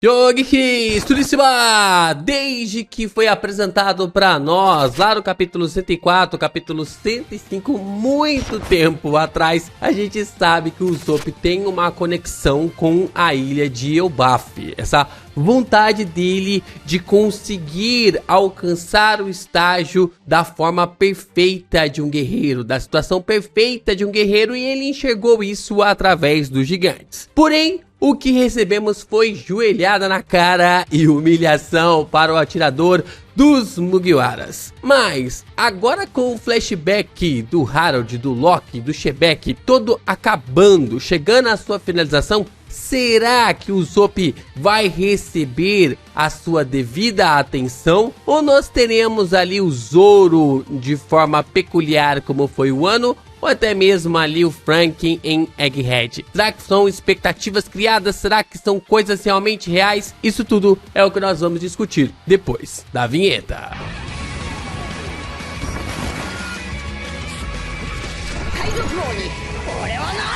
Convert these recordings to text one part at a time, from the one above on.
Yogi Turíssima! Desde que foi apresentado para nós lá no capítulo 104, capítulo 105, muito tempo atrás, a gente sabe que o Usopp tem uma conexão com a ilha de Elbaf. Essa vontade dele de conseguir alcançar o estágio da forma perfeita de um guerreiro, da situação perfeita de um guerreiro, e ele enxergou isso através dos gigantes. Porém, o que recebemos foi joelhada na cara e humilhação para o atirador dos Mugiwaras. Mas, agora com o flashback do Harold, do Loki, do Shebeck, todo acabando, chegando à sua finalização, será que o Usopp vai receber a sua devida atenção? Ou nós teremos ali o Zoro de forma peculiar como foi o Wano? Ou até mesmo ali o Franky em Egghead? Será que são expectativas criadas? Será que são coisas realmente reais? Isso tudo é o que nós vamos discutir depois da vinheta.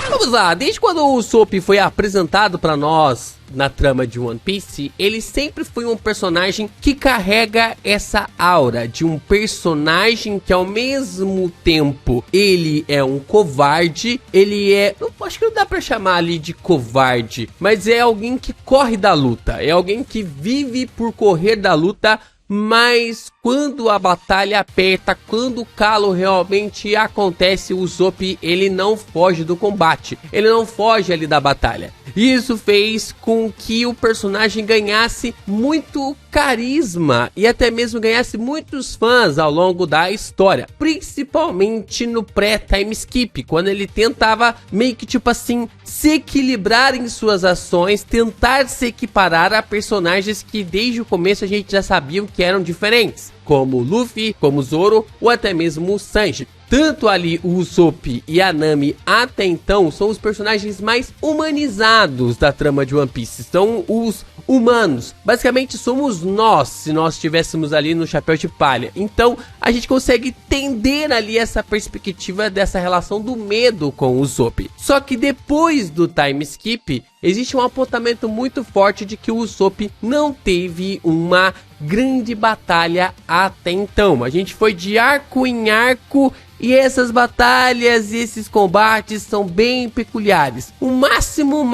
Vamos lá, desde quando o Usopp foi apresentado para nós na trama de One Piece, ele sempre foi um personagem que carrega essa aura de um personagem que ao mesmo tempo ele é um covarde, ele é, eu acho que não dá pra chamar ali de covarde, mas é alguém que corre da luta, é alguém que vive por correr da luta. Mas quando a batalha aperta, quando o calo realmente acontece, o Usopp, ele não foge do combate, ele não foge ali da batalha. Isso fez com que o personagem ganhasse muito carisma e até mesmo ganhasse muitos fãs ao longo da história, principalmente no pré-time skip, quando ele tentava meio que tipo assim, se equilibrar em suas ações, tentar se equiparar a personagens que desde o começo a gente já sabia que eram diferentes, como o Luffy, como o Zoro ou até mesmo o Sanji. Tanto ali o Usopp e a Nami até então são os personagens mais humanizados da trama de One Piece, são os humanos, basicamente somos nós, se nós estivéssemos ali no Chapéu de Palha. Então a gente consegue entender ali essa perspectiva dessa relação do medo com o Usopp. Só que depois do time skip, existe um apontamento muito forte de que o Usopp não teve uma grande batalha até então. A gente foi de arco em arco e essas batalhas e esses combates são bem peculiares. O máximo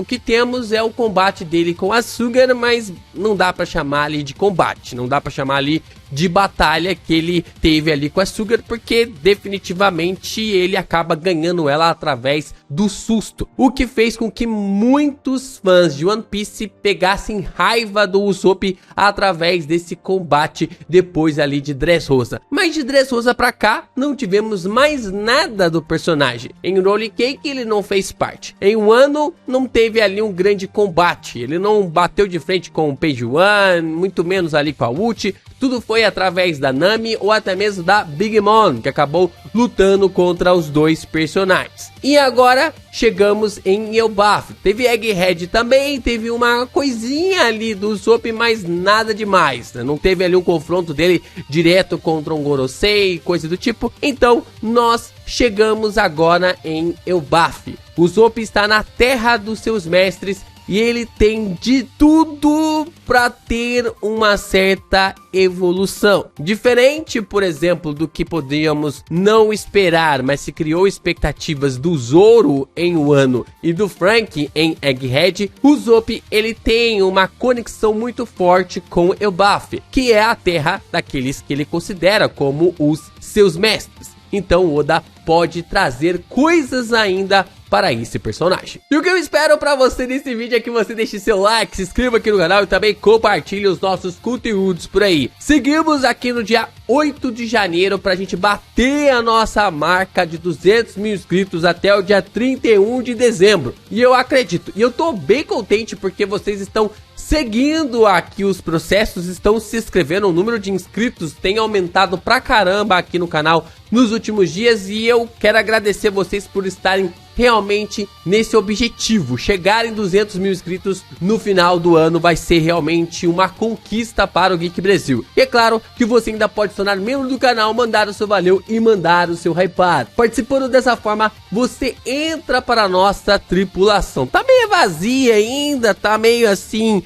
que temos é o combate dele com a Sugar, mas não dá pra chamar ali de combate, não dá pra chamar ali de batalha que ele teve ali com a Sugar, porque definitivamente ele acaba ganhando ela através do susto, o que fez com que muitos fãs de One Piece pegassem raiva do Usopp através desse combate depois ali de Dressrosa. Mas de Dressrosa pra cá não tivemos mais nada do personagem. Em Roll Cake ele não fez parte, em Wano não teve ali um grande combate, ele não bateu de frente com o Page One, muito menos ali com a Uchi. Tudo foi através da Nami ou até mesmo da Big Mom, que acabou lutando contra os dois personagens. E agora chegamos em Elbaf. Teve Egghead também, teve uma coisinha ali do Usopp, mas nada demais, né? Não teve ali um confronto dele direto contra um Gorosei, coisa do tipo. Então nós chegamos agora em Elbaf. O Usopp está na terra dos seus mestres e ele tem de tudo para ter uma certa evolução. Diferente, por exemplo, do que podíamos não esperar, mas se criou expectativas do Zoro em Wano e do Franky em Egghead, o Usopp ele tem uma conexão muito forte com Elbaf, que é a terra daqueles que ele considera como os seus mestres. Então Oda pode trazer coisas ainda para esse personagem. E o que eu espero para você nesse vídeo é que você deixe seu like, se inscreva aqui no canal e também compartilhe os nossos conteúdos por aí. Seguimos aqui no dia 8 de janeiro para a gente bater a nossa marca de 200 mil inscritos até o dia 31 de dezembro. E eu acredito, e eu tô bem contente porque vocês estão seguindo aqui os processos, estão se inscrevendo, o número de inscritos tem aumentado pra caramba aqui no canal nos últimos dias e eu quero agradecer vocês por estarem realmente nesse objetivo. Chegar em 200 mil inscritos no final do ano vai ser realmente uma conquista para o Geek Brasil. E é claro que você ainda pode se tornar membro do canal, mandar o seu valeu e mandar o seu hypado. Participando dessa forma, você entra para a nossa tripulação. Tá meio vazia ainda, tá meio assim,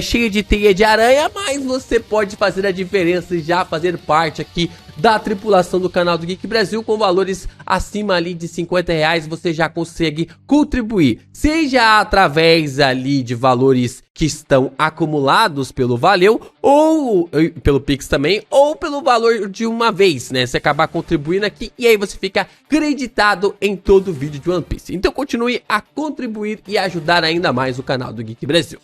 cheia de teia de aranha, mas você pode fazer a diferença e já fazer parte aqui da tripulação do canal do Geek Brasil. Com valores acima ali de R$50, você já consegue contribuir, seja através ali de valores que estão acumulados pelo Valeu, ou pelo Pix também, ou pelo valor de uma vez, né? Você acabar contribuindo aqui e aí você fica creditado em todo o vídeo de One Piece. Então continue a contribuir e ajudar ainda mais o canal do Geek Brasil.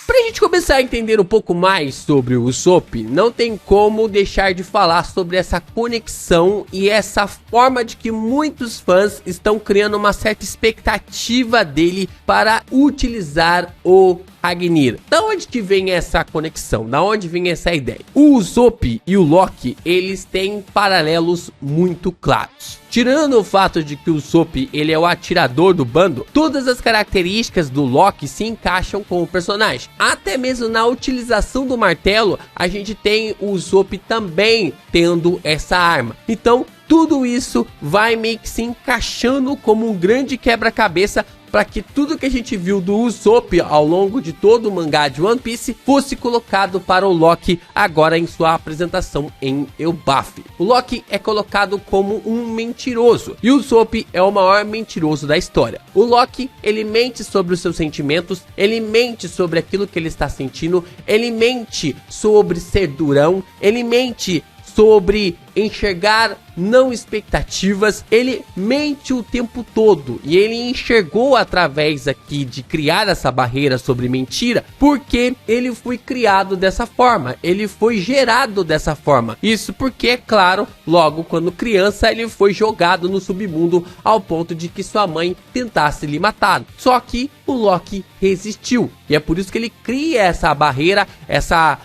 Pra gente começar a entender um pouco mais sobre o Usopp, não tem como deixar de falar sobre essa conexão e essa forma de que muitos fãs estão criando uma certa expectativa dele para utilizar o Ragnir. Da onde que vem essa conexão? Da onde vem essa ideia? O Usopp e o Loki, eles têm paralelos muito claros. Tirando o fato de que o Usopp, ele é o atirador do bando, todas as características do Loki se encaixam com o personagem. Até mesmo na utilização do martelo, a gente tem o Usopp também tendo essa arma. Então, tudo isso vai meio que se encaixando como um grande quebra-cabeça para que tudo que a gente viu do Usopp ao longo de todo o mangá de One Piece fosse colocado para o Loki agora em sua apresentação em Elbaf. O Loki é colocado como um mentiroso e o Usopp é o maior mentiroso da história. O Loki, ele mente sobre os seus sentimentos, ele mente sobre aquilo que ele está sentindo, ele mente sobre ser durão, ele mente sobre enxergar não expectativas, ele mente o tempo todo e ele enxergou através aqui de criar essa barreira sobre mentira, porque ele foi criado dessa forma, ele foi gerado dessa forma. Isso porque, é claro, logo quando criança ele foi jogado no submundo ao ponto de que sua mãe tentasse lhe matar. Só que o Loki resistiu e é por isso que ele cria essa barreira, essa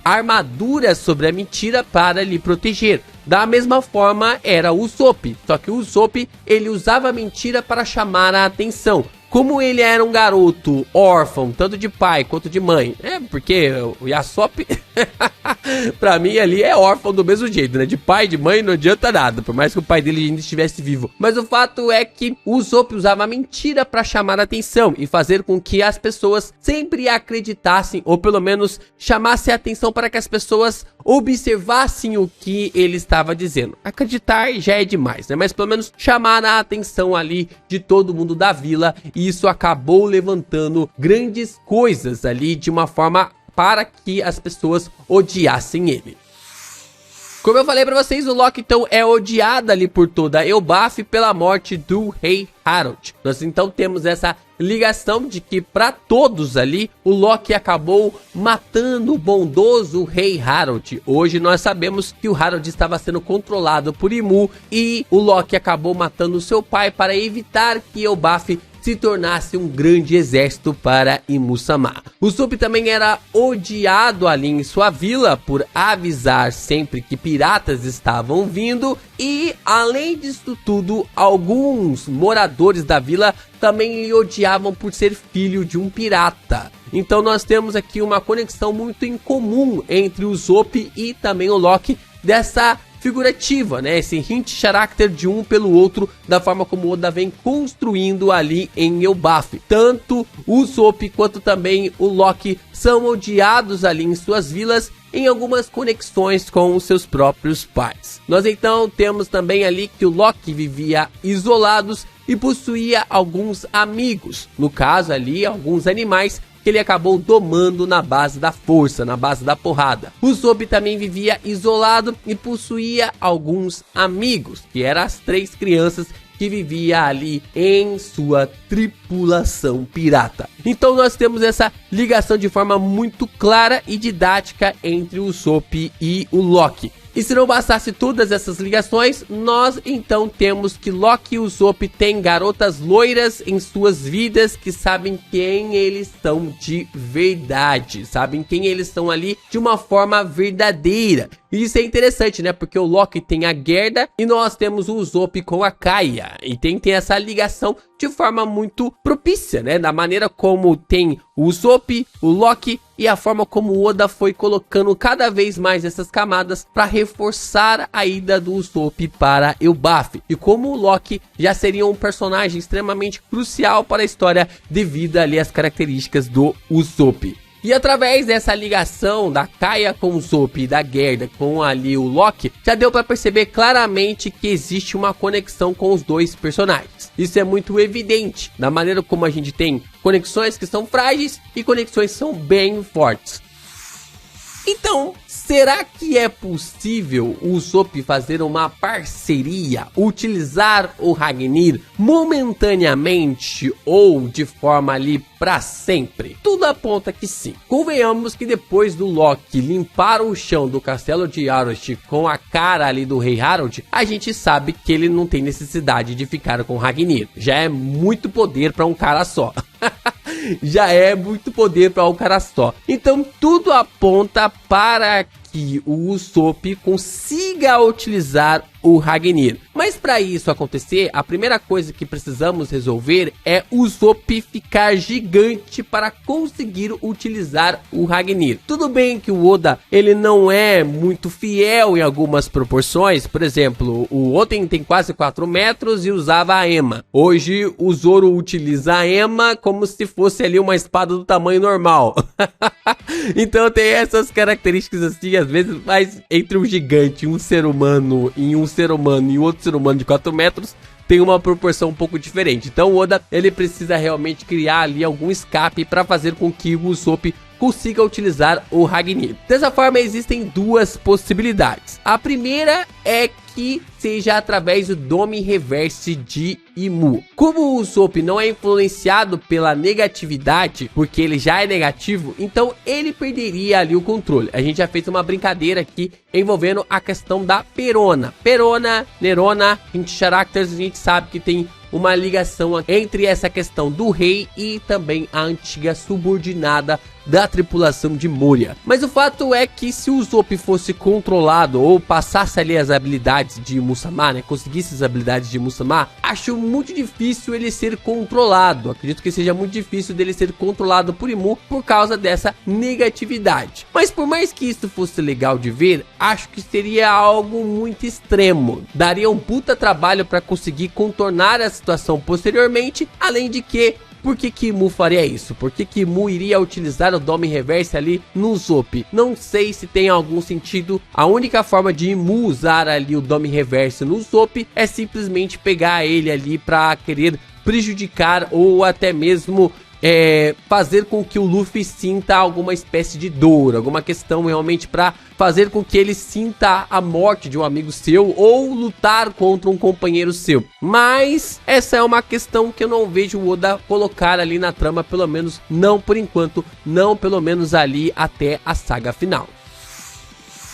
armadura sobre a mentira para lhe proteger. Da mesma forma era o Usopp, só que o Usopp, ele usava a mentira para chamar a atenção. Como ele era um garoto órfão, tanto de pai quanto de mãe, porque o Yasop, pra mim ali é órfão do mesmo jeito, né? De pai, de mãe, não adianta nada, por mais que o pai dele ainda estivesse vivo. Mas o fato é que o Usopp usava a mentira pra chamar a atenção e fazer com que as pessoas sempre acreditassem, ou pelo menos chamassem a atenção para que as pessoas observassem o que ele estava dizendo. Acreditar já é demais, né? Mas pelo menos chamar a atenção ali de todo mundo da vila. E isso acabou levantando grandes coisas ali de uma forma para que as pessoas odiassem ele. Como eu falei pra vocês, o Loki então é odiado ali por toda Elbaf pela morte do Rei Harold. Nós então temos essa ligação de que para todos ali o Loki acabou matando o bondoso Rei Harold. Hoje nós sabemos que o Harold estava sendo controlado por Imu e o Loki acabou matando seu pai para evitar que Elbaf se tornasse um grande exército para Imu-sama. O Usopp também era odiado ali em sua vila por avisar sempre que piratas estavam vindo e, além disso tudo, alguns moradores da vila também lhe odiavam por ser filho de um pirata. Então nós temos aqui uma conexão muito incomum entre o Usopp e também o Loki, dessa figurativa, né? Esse hint character de um pelo outro, da forma como o Oda vem construindo ali em Elbaf. Tanto o Usopp quanto também o Loki são odiados ali em suas vilas, em algumas conexões com os seus próprios pais. Nós então temos também ali que o Loki vivia isolados e possuía alguns amigos, no caso ali alguns animais que ele acabou domando na base da força, na base da porrada. O Usopp também vivia isolado e possuía alguns amigos, que eram as 3 crianças que vivia ali em sua tripulação. tripulação pirata. Então nós temos essa ligação de forma muito clara e didática entre o Usopp e o Loki. E se não bastasse todas essas ligações, nós então temos que Loki e Usopp têm garotas loiras em suas vidas que sabem quem eles são de verdade, sabem quem eles são ali de uma forma verdadeira. E isso é interessante, né? Porque o Loki tem a Gerda e nós temos o Usopp com a Kaia. E tem essa ligação de forma muito propícia, né? Da maneira como tem o Usopp, o Loki e a forma como o Oda foi colocando cada vez mais essas camadas para reforçar a ida do Usopp para Elbaf. E como o Loki já seria um personagem extremamente crucial para a história devido ali às características do Usopp. E através dessa ligação da Kaia com o Usopp e da Gerda com ali o Loki, já deu para perceber claramente que existe uma conexão com os dois personagens. Isso é muito evidente na maneira como a gente tem conexões que são frágeis e conexões que são bem fortes. Então, será que é possível o Usopp fazer uma parceria, utilizar o Ragnir momentaneamente ou de forma ali para sempre? Tudo aponta que sim. Convenhamos que depois do Loki limpar o chão do castelo de Arost com a cara ali do Rei Harold, a gente sabe que ele não tem necessidade de ficar com o Ragnir. Já é muito poder para um cara só. Já é muito poder para um cara só. Então tudo aponta para que o Usopp consiga utilizar o Ragnir. Mas para isso acontecer, a primeira coisa que precisamos resolver é o Usopp ficar gigante para conseguir utilizar o Ragnir. Tudo bem que o Oda, ele não é muito fiel em algumas proporções. Por exemplo, o Oden tem quase 4 metros e usava a Ema. Hoje o Zoro utiliza a Ema como se fosse ali uma espada do tamanho normal. Então tem essas características assim, às vezes, mas entre um gigante, um ser humano e um ser humano e outro ser humano de 4 metros, tem uma proporção um pouco diferente. Então o Oda, ele precisa realmente criar ali algum escape para fazer com que o Usopp consiga utilizar o Ragnir. Dessa forma, existem duas possibilidades. A primeira é que seja através do Dome Reverse de Imu. Como o Usopp não é influenciado pela negatividade, porque ele já é negativo, então ele perderia ali o controle. A gente já fez uma brincadeira aqui envolvendo a questão da Perona. Perona, Nerona, 20 characters, a gente sabe que tem uma ligação entre essa questão do rei e também a antiga subordinada da tripulação de Moria. Mas o fato é que se o Usopp fosse controlado ou passasse ali as habilidades de Musama, né, conseguisse as habilidades de Musama, acho muito difícil ele ser controlado. Acredito que seja muito difícil dele ser controlado por Imu por causa dessa negatividade. Mas por mais que isso fosse legal de ver, acho que seria algo muito extremo. Daria um puta trabalho para conseguir contornar a situação posteriormente, além de que por que Imu faria isso? Por que Imu iria utilizar o Dome Reverse ali no Usopp? Não sei se tem algum sentido. A única forma de Imu usar ali o Dome Reverse no Usopp é simplesmente pegar ele ali para querer prejudicar ou até mesmo fazer com que o Luffy sinta alguma espécie de dor, alguma questão realmente para fazer com que ele sinta a morte de um amigo seu ou lutar contra um companheiro seu. Mas essa é uma questão que eu não vejo o Oda colocar ali na trama, pelo menos não por enquanto, não pelo menos ali até a saga final.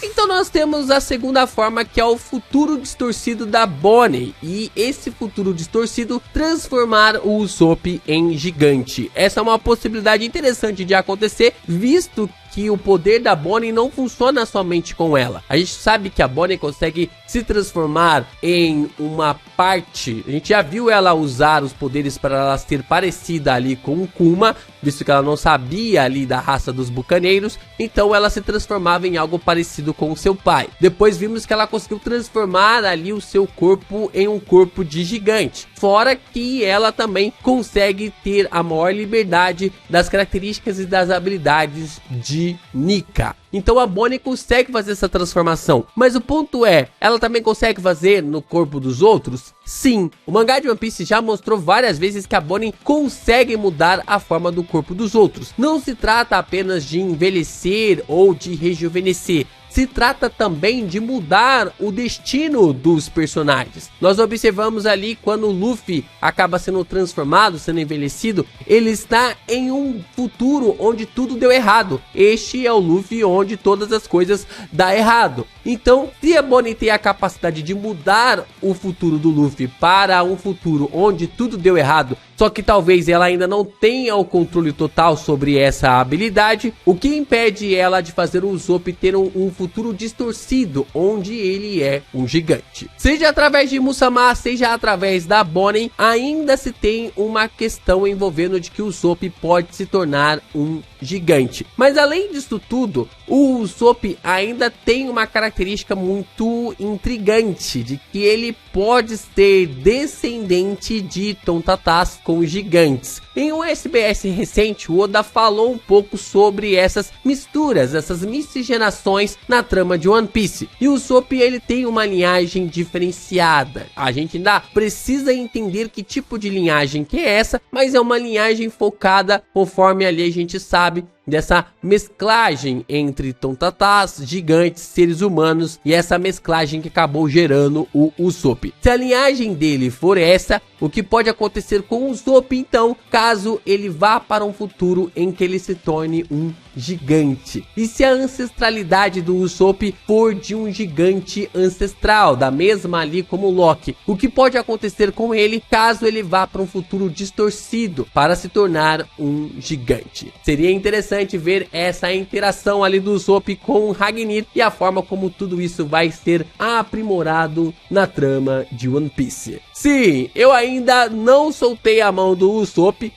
Então nós temos a segunda forma, que é o futuro distorcido da Bonnie, e esse futuro distorcido transformar o Usopp em gigante. Essa é uma possibilidade interessante de acontecer, visto que o poder da Bonnie não funciona somente com ela. A gente sabe que a Bonnie consegue se transformar em uma parte. A gente já viu ela usar os poderes para ela ser parecida ali com o Kuma, visto que ela não sabia ali da raça dos bucaneiros, então ela se transformava em algo parecido com o seu pai. Depois vimos que ela conseguiu transformar ali o seu corpo em um corpo de gigante. Fora que ela também consegue ter a maior liberdade das características e das habilidades de Nika. Então a Bonnie consegue fazer essa transformação. Mas o ponto é, ela também consegue fazer no corpo dos outros? Sim. O mangá de One Piece já mostrou várias vezes que a Bonnie consegue mudar a forma do corpo dos outros. Não se trata apenas de envelhecer ou de rejuvenescer. se trata também de mudar o destino dos personagens. Nós observamos ali quando o Luffy acaba sendo transformado, sendo envelhecido, ele está em um futuro onde tudo deu errado. Este é o Luffy onde todas as coisas dão errado. Então, se a Bonnie tem a capacidade de mudar o futuro do Luffy para um futuro onde tudo deu errado, só que talvez ela ainda não tenha o controle total sobre essa habilidade, o que impede ela de fazer o Usopp ter um futuro distorcido, onde ele é um gigante. Seja através de Musama, seja através da Bonnie, ainda se tem uma questão envolvendo de que o Usopp pode se tornar um gigante. Mas além disso tudo, o Usopp ainda tem uma característica muito intrigante, de que ele pode ser descendente de Tontatás com os gigantes. Em um SBS recente, o Oda falou um pouco sobre essas misturas, essas miscigenações na trama de One Piece. E o Usopp, ele tem uma linhagem diferenciada. A gente ainda precisa entender que tipo de linhagem que é essa, mas é uma linhagem focada, conforme ali a gente sabe, dessa mesclagem entre Tontatás, gigantes, seres humanos, e essa mesclagem que acabou gerando o Usopp. Se a linhagem dele for essa, o que pode acontecer com o Usopp então, caso ele vá para um futuro em que ele se torne um gigante? E se a ancestralidade do Usopp for de um gigante ancestral, da mesma ali como o Loki, o que pode acontecer com ele caso ele vá para um futuro distorcido para se tornar um gigante? Seria interessante ver essa interação ali do Usopp com o Ragnir e a forma como tudo isso vai ser aprimorado na trama de One Piece. Sim, eu ainda não soltei a mão do Usopp.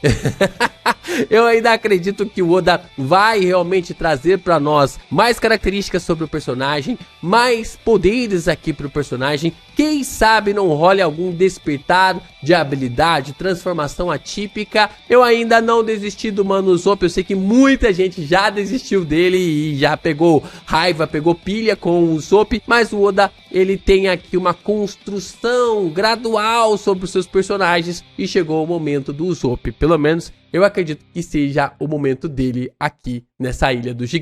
Eu ainda acredito que o Oda vai realmente trazer para nós mais características sobre o personagem, mais poderes aqui para o personagem. Quem sabe não role algum despertar de habilidade, transformação atípica. Eu ainda não desisti do Mano Usopp. Eu sei que muita gente já desistiu dele e já pegou raiva, pegou pilha com o Usopp, mas o Oda, ele tem aqui uma construção gradual sobre os seus personagens e chegou o momento do Usopp. Pelo menos eu acredito que seja o momento dele aqui nessa Ilha do Gigante.